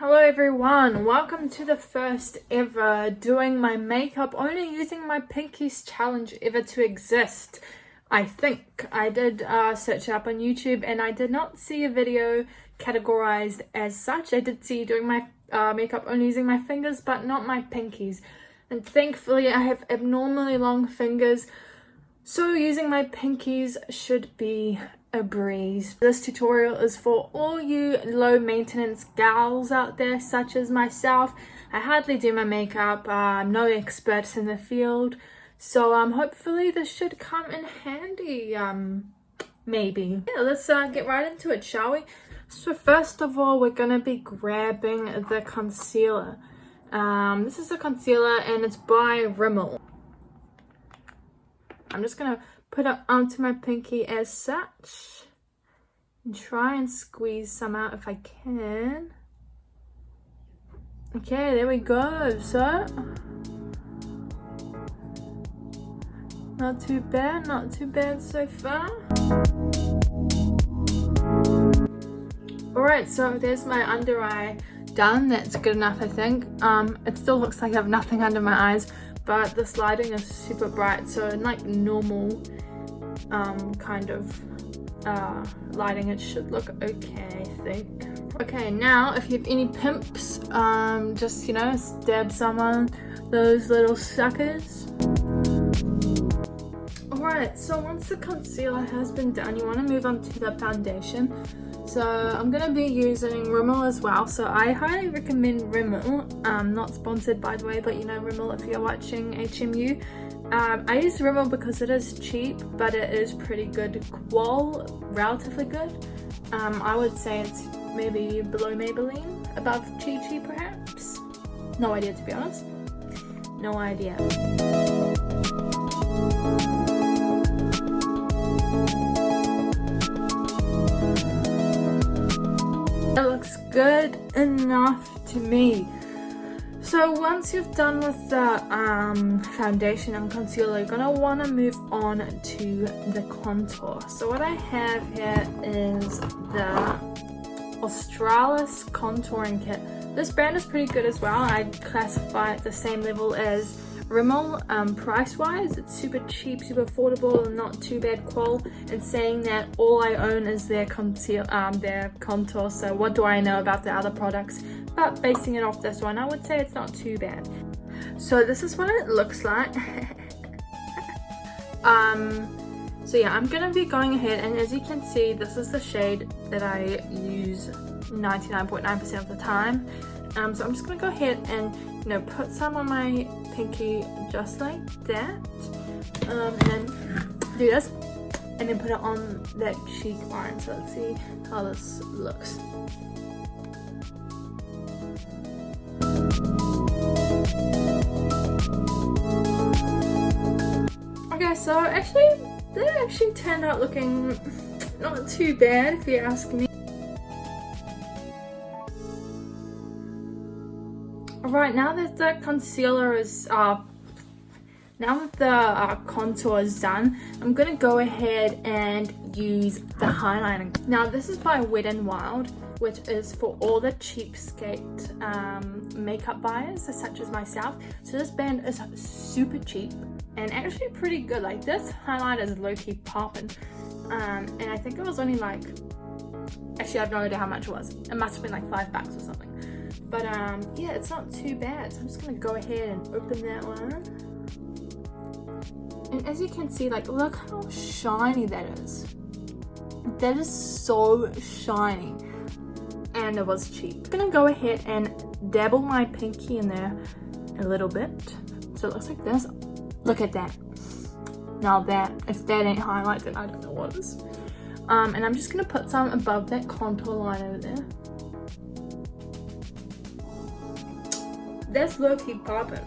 Hello everyone, welcome to the first ever doing my makeup only using my pinkies challenge ever to exist. I think I did search it up on YouTube and I did not see a video categorized as such. I did see doing my makeup only using my fingers but not my pinkies, and thankfully I have abnormally long fingers, so using my pinkies should be a breeze. This tutorial is for all you low maintenance gals out there such as myself. I hardly do my makeup, I'm no expert in the field, so hopefully this should come in handy, maybe. Yeah, let's get right into it, shall we? So first of all, we're gonna be grabbing the concealer. This is a concealer and it's by Rimmel. I'm just gonna put it onto my pinky as such and try and squeeze some out if I can. Okay, there we go. So not too bad so far. Alright, so there's my under eye done. That's good enough, I think. It still looks like I have nothing under my eyes, but this lighting is super bright, so in like normal kind of lighting it should look okay, I think. Okay, now if you have any pimps, just, you know, stab some on those little suckers. Alright, so once the concealer has been done, you want to move on to the foundation. So I'm going to be using Rimmel as well, so I highly recommend Rimmel. Not sponsored by the way, but you know Rimmel if you're watching HMU. I use Rimmel because it is cheap, but it is pretty good relatively good. I would say it's maybe below Maybelline, above Chi Chi perhaps. No idea, to be honest. No idea. It looks good enough to me. So once you've done with the foundation and concealer, you're gonna want to move on to the contour. So what I have here is the Australis contouring kit. This brand is pretty good as well. I'd classify it the same level as Rimmel. Price wise it's super cheap, super affordable, and not too bad qual. And saying that, all I own is their contour, so what do I know about the other products? But basing it off this one, I would say it's not too bad. So this is what it looks like. So yeah, I'm gonna be going ahead, and as you can see, this is the shade that I use 99.9% of the time. So I'm just gonna go ahead and, you know, put some on my pinky just like that, and then do this, and then put it on that cheek line. So let's see how this looks. Okay, so that actually turned out looking not too bad if you ask me. Alright, now that the concealer is now that the contour is done, I'm gonna go ahead and use the highlighter. Now this is by Wet n Wild, which is for all the cheapskate makeup buyers such as myself. So this brand is super cheap and actually pretty good. Like, this highlighter is low-key popping, and I think it was only like, actually I have no idea how much it was. It must have been like $5 or something. But yeah, it's not too bad. So I'm just gonna go ahead and open that one. And as you can see, like, look how shiny that is. That is so shiny. And it was cheap. I'm gonna go ahead and dabble my pinky in there a little bit. So it looks like this. Look at that. Now that, if that ain't highlight, then I don't know what is. And I'm just gonna put some above that contour line over there. That's low-key popping.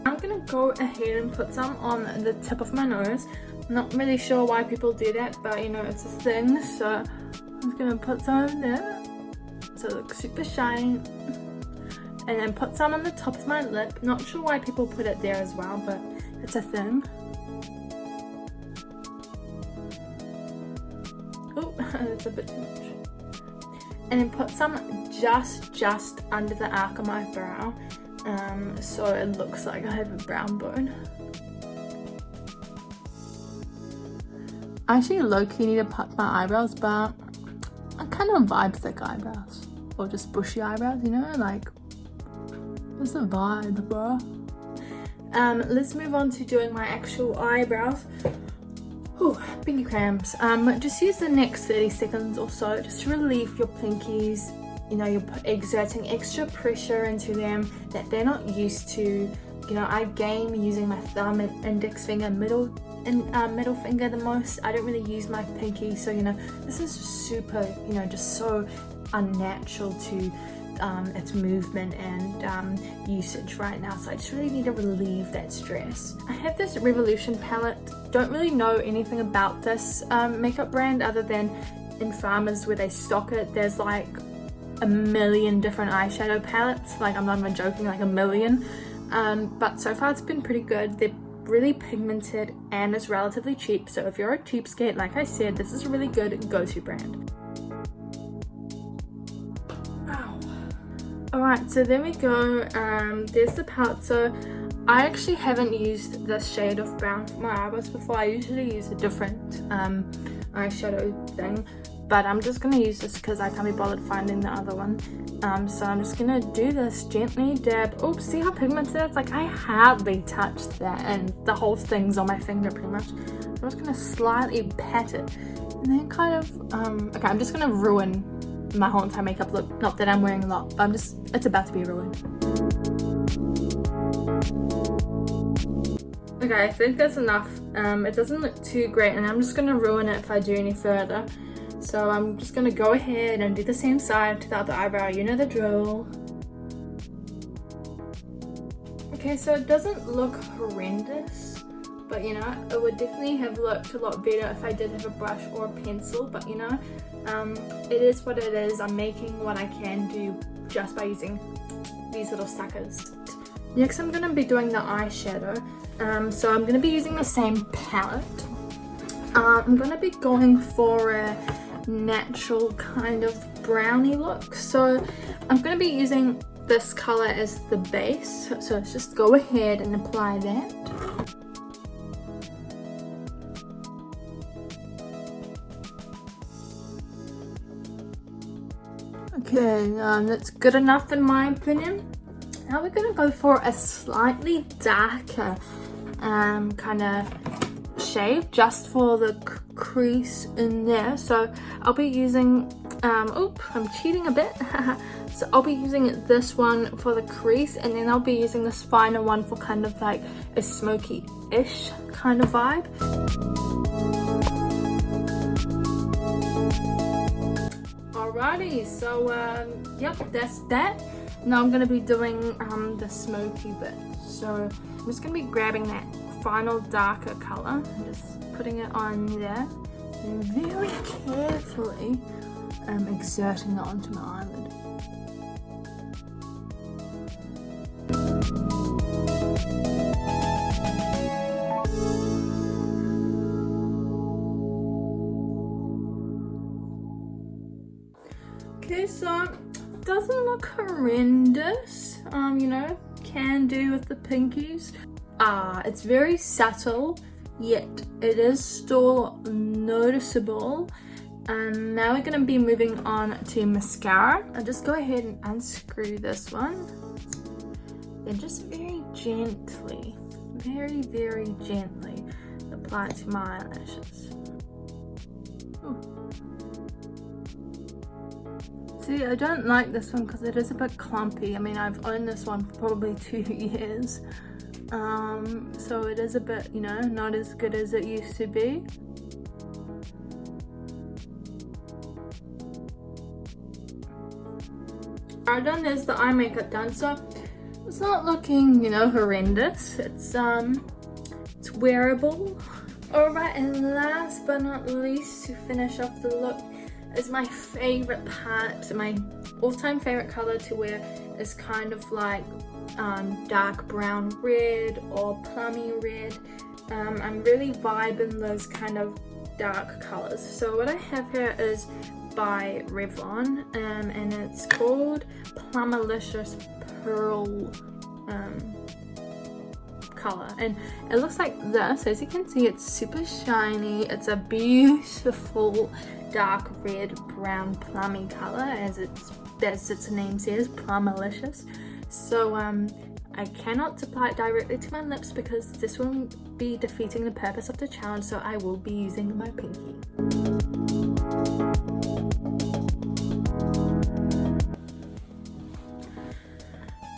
I'm gonna go ahead and put some on the tip of my nose. I'm not really sure why people do that, but you know, it's a thing. So I'm just gonna put some in there so it looks super shiny. And then put some on the top of my lip. Not sure why people put it there as well, but it's a thing. Oh, that's a bit too much. And then put some just under the arc of my brow, so it looks like I have a brown bone. I actually low-key need to pluck my eyebrows, but I kind of vibe thick eyebrows, or just bushy eyebrows, you know, like, it's a vibe, bro. Let's move on to doing my actual eyebrows. Ooh, pinky cramps. Just use the next 30 seconds or so just to relieve your pinkies. You know, you're exerting extra pressure into them that they're not used to. You know, I game using my thumb and index finger, middle finger the most. I don't really use my pinky, so you know, this is super, you know, just so unnatural to its movement and usage right now, so I just really need to relieve that stress. I have this Revolution palette. Don't really know anything about this makeup brand other than in Farmers where they stock it. There's like a million different eyeshadow palettes, like I'm not even joking, like a million, but so far it's been pretty good. They're really pigmented and it's relatively cheap, so if you're a cheapskate, like I said, this is a really good go-to brand. Alright, so there we go. There's the palette. So I actually haven't used this shade of brown for my eyebrows before. I usually use a different eyeshadow thing, but I'm just going to use this because I can't be bothered finding the other one. So I'm just going to do this, gently dab. Oops, see how pigmented it's? Like, I hardly touched that and the whole thing's on my finger pretty much. So I'm just going to slightly pat it and then kind of, okay, I'm just going to ruin my whole entire makeup look. Not that I'm wearing a lot, but it's about to be ruined. Okay, I think that's enough. It doesn't look too great and I'm just going to ruin it if I do any further. So I'm just going to go ahead and do the same side to the other eyebrow. You know the drill. Okay, so it doesn't look horrendous, but you know, it would definitely have looked a lot better if I did have a brush or a pencil, but you know, it is what it is. I'm making what I can do just by using these little suckers. Next I'm going to be doing the eyeshadow. So I'm going to be using the same palette. I'm going to be going for a natural kind of brownie look. So I'm going to be using this color as the base. So let's just go ahead and apply that. Okay, that's good enough in my opinion. Now we're going to go for a slightly darker kind of shade just for the crease in there. So I'll be using, I'm cheating a bit. So I'll be using this one for the crease and then I'll be using this finer one for kind of like a smoky-ish kind of vibe. Alrighty, so yep, that's that. Now I'm going to be doing the smoky bit. So I'm just going to be grabbing that final darker color and just putting it on there and very carefully exerting it onto my eyelid. Okay, so it doesn't look horrendous, you know, can do with the pinkies. It's very subtle, yet it is still noticeable. And now we're going to be moving on to mascara. I'll just go ahead and unscrew this one and just very gently, very gently apply it to my eyelashes. Ooh. See, I don't like this one because it is a bit clumpy. I mean, I've owned this one for probably 2 years. So it is a bit, you know, not as good as it used to be. Alright, done, there's the eye makeup done. So it's not looking, you know, horrendous. It's wearable. Alright, and last but not least, to finish off the look, is my favorite part. My all-time favorite color to wear is kind of like dark brown red or plummy red. I'm really vibing those kind of dark colors. So what I have here is by Revlon, and it's called Plumalicious Pearl color, and it looks like this. As you can see, it's super shiny. It's a beautiful dark red brown plummy color, as its name says, Plumalicious. So I cannot apply it directly to my lips because this will be defeating the purpose of the challenge, so I will be using my pinky.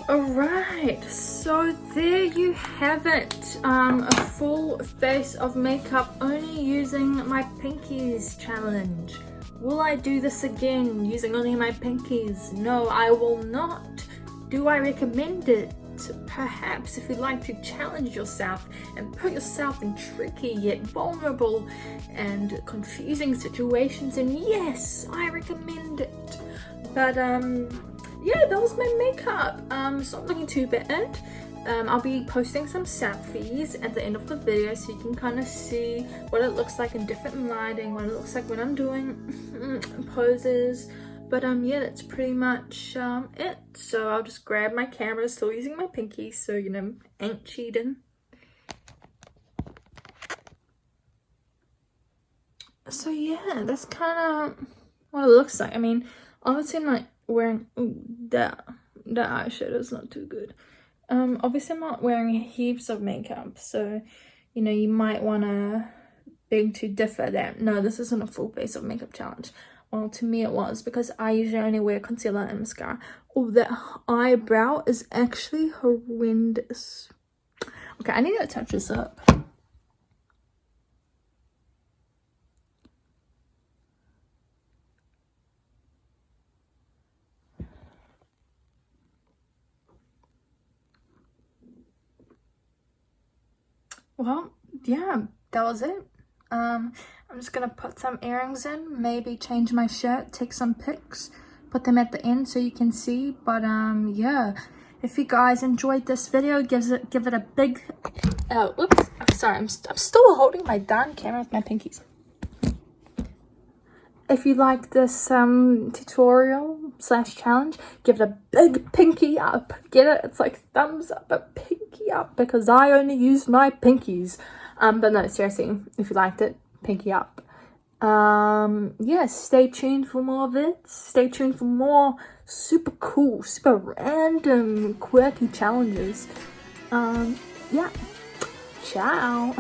Alright, so there you have it, a full face of makeup only using my pinkies challenge. Will I do this again using only my pinkies? No, I will not. Do I recommend it? Perhaps, if you'd like to challenge yourself and put yourself in tricky yet vulnerable and confusing situations, and yes, I recommend it. But yeah, that was my makeup. It's not looking too bad. I'll be posting some selfies at the end of the video so you can kind of see what it looks like in different lighting, what it looks like when I'm doing poses. But yeah, that's pretty much it. So I'll just grab my camera, still using my pinky, so you know, ain't cheating. So yeah, that's kind of what it looks like. I mean, obviously I'm not wearing that eyeshadow is not too good. Obviously I'm not wearing heaps of makeup, so you know, you might want to beg to differ that no, this isn't a full face of makeup challenge. Well, to me it was, because I usually only wear concealer and mascara. Oh, that eyebrow is actually horrendous. Okay, I need to touch this up. Well, yeah, that was it. I'm just gonna put some earrings in, maybe change my shirt, take some pics, put them at the end so you can see. But yeah, if you guys enjoyed this video, give it a big oops, sorry, I'm still holding my darn camera with my pinkies. If you like this tutorial / challenge, give it a big pinky up. Get it? It's like thumbs up, a pinky up, because I only use my pinkies. But no, seriously, if you liked it, pinky up. Yeah, stay tuned for more of it. Stay tuned for more super cool, super random, quirky challenges. Yeah, ciao.